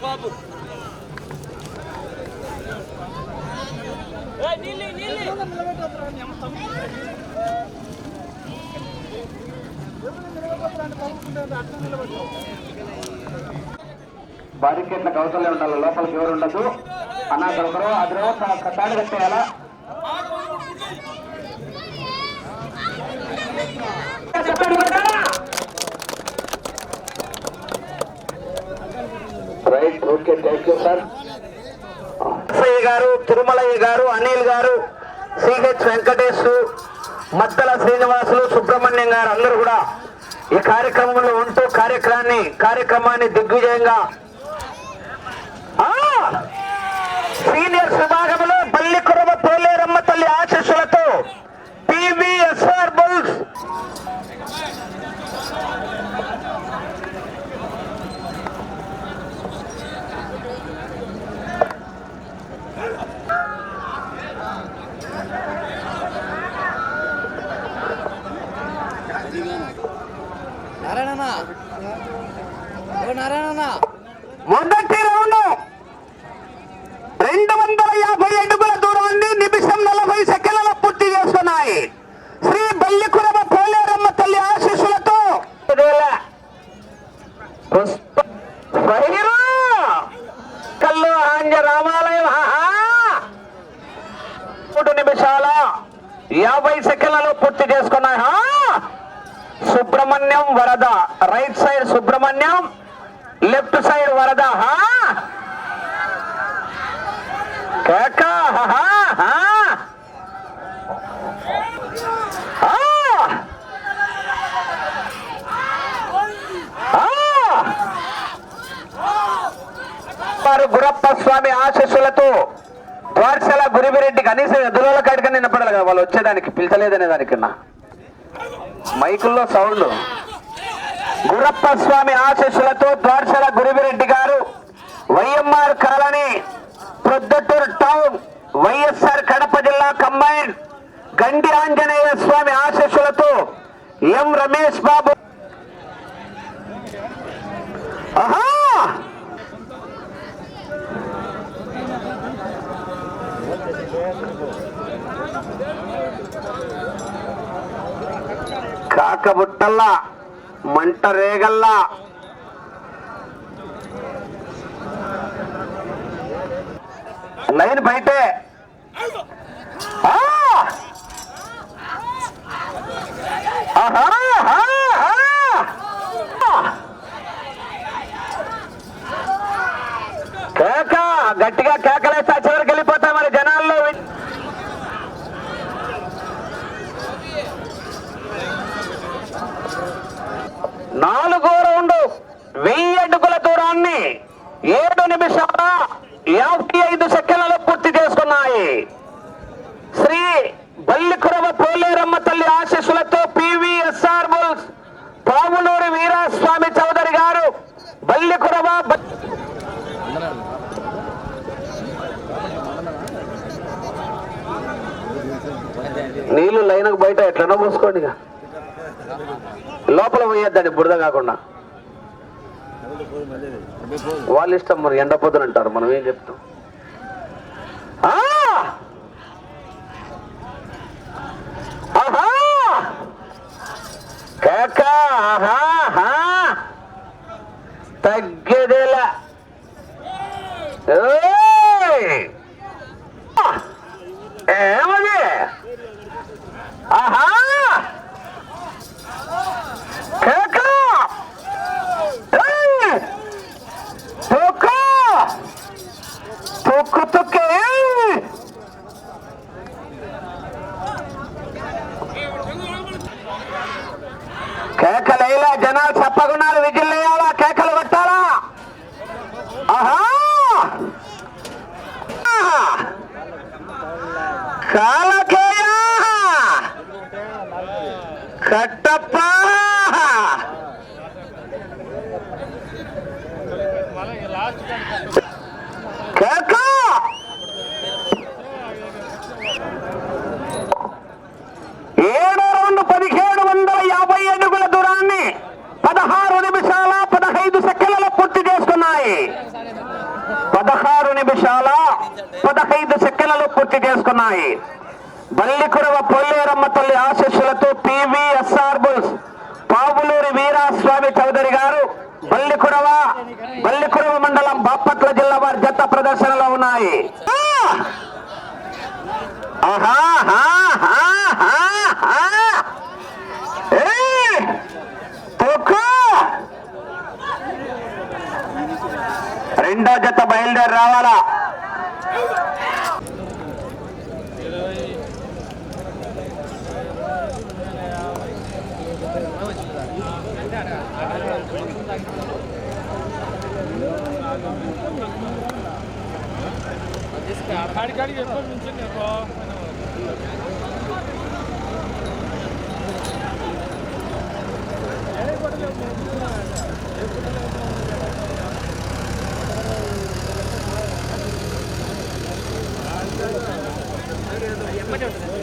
బాబు బారికేట్ల కవతలే ఉండాలి, లోపలికి ఎవరు ఉండదు అన్నా. ఒకరు అది తాడు కట్టేయాలా? Right, okay, thank you sir. Garu, Tirumalaiah garu, Anil garu, CH Venkatesh, Maddala Srinivasulu, Subrahmanyam garu అందరూ కూడా ఈ కార్యక్రమంలో ఉంటూ కార్యక్రమాన్ని దిగ్విజయంగా సీనియర్స్ విభాగంలో బల్లికురవ పోలేరమ్మ తల్లి ఆశీస్సులతో పివిఎస్ఆర్ బుల్స్ మొదటి రౌండ్ 250 అడుగుల దూరాన్ని నిమిషం 40 సెకండ్లలో పూర్తి చేస్తున్నాయి. శ్రీ బల్లికురవ పోలేరమ్మ తల్లి ఆశీస్సులతో కల్లు ఆంజ రామాలయం 3 నిమిషాల 50 సెకండ్లలో పూర్తి చేసుకున్నాయి. సుబ్రహ్మణ్యం వరద, right side Subrahmanyam, left side వరద. గురప్ప స్వామి ఆశీస్సులతో ద్వారశాల గురివిరెడ్డి కనీసం ఎదురుల కాడికని నిన్నపడాలి కదా, వాళ్ళు వచ్చేదానికి పిలిచలేదనే దానికన్నా మైకుల్లో సౌండ్. గురప్ప స్వామి ఆశీస్సులతో ద్వారశాల గురివిరెడ్డి గారు, YMR colony, Proddatur town, YSR Kadapa జిల్లా కంబైన్. గండి ఆంజనేయ స్వామి ఆశీస్సులతో ఎం రమేష్ బాబు. కాకబుట్టల్లా, మంట రేగల్లా, లైన్ బయటే. కేక గట్టిగా కేకలేస్తా చివరికి వెళ్ళిపోతాయి మరి జనాల్లో. 4వ రౌండ్ 1000 అడుగుల దూరాన్ని 7 నిమిషాల 55 సెకండ్లలో పూర్తి చేసుకున్నాయి. శ్రీ బల్లికురవ పోలేరమ్మ తల్లి ఆశీస్సులతో పివిఎస్ఆర్ బుల్స్ పావులూరి వీరాస్వామి చౌదరి గారు, బల్లికురవ. నీళ్లు లైన్కు బయట ఎట్లనో పోసుకోండి, లోపల పోయేద్దండి బురద కాకుండా. వాళ్ళ ఇష్టం, మరి ఎండపోదని అంటారు, మనం ఏం చెప్తాం. తగ్గేదేలా ఏమది? కేకలేలా, జనాలు చెప్పగున్నారు, విజిల్ వేయాలా, కేకలు కొట్టాలా. కాలకేయ కట్టప్ప కేక. ఏ నిమిషాల 15 సెకండ్లు పూర్తి చేసుకున్నాయి. బల్లికురవ పొల్లేరమ్మ తల్లి ఆశీస్సులతో పివిఎస్ఆర్ బుల్స్ పావులూరి వీరాస్వామి చౌదరి గారు బల్లికురవ మండలం బాపట్ల జిల్లా వారి జత ప్రదర్శనలో ఉన్నాయి. రెండో జత బయలుదేరి రావాలా. ఎప్పటి ఉంటుంది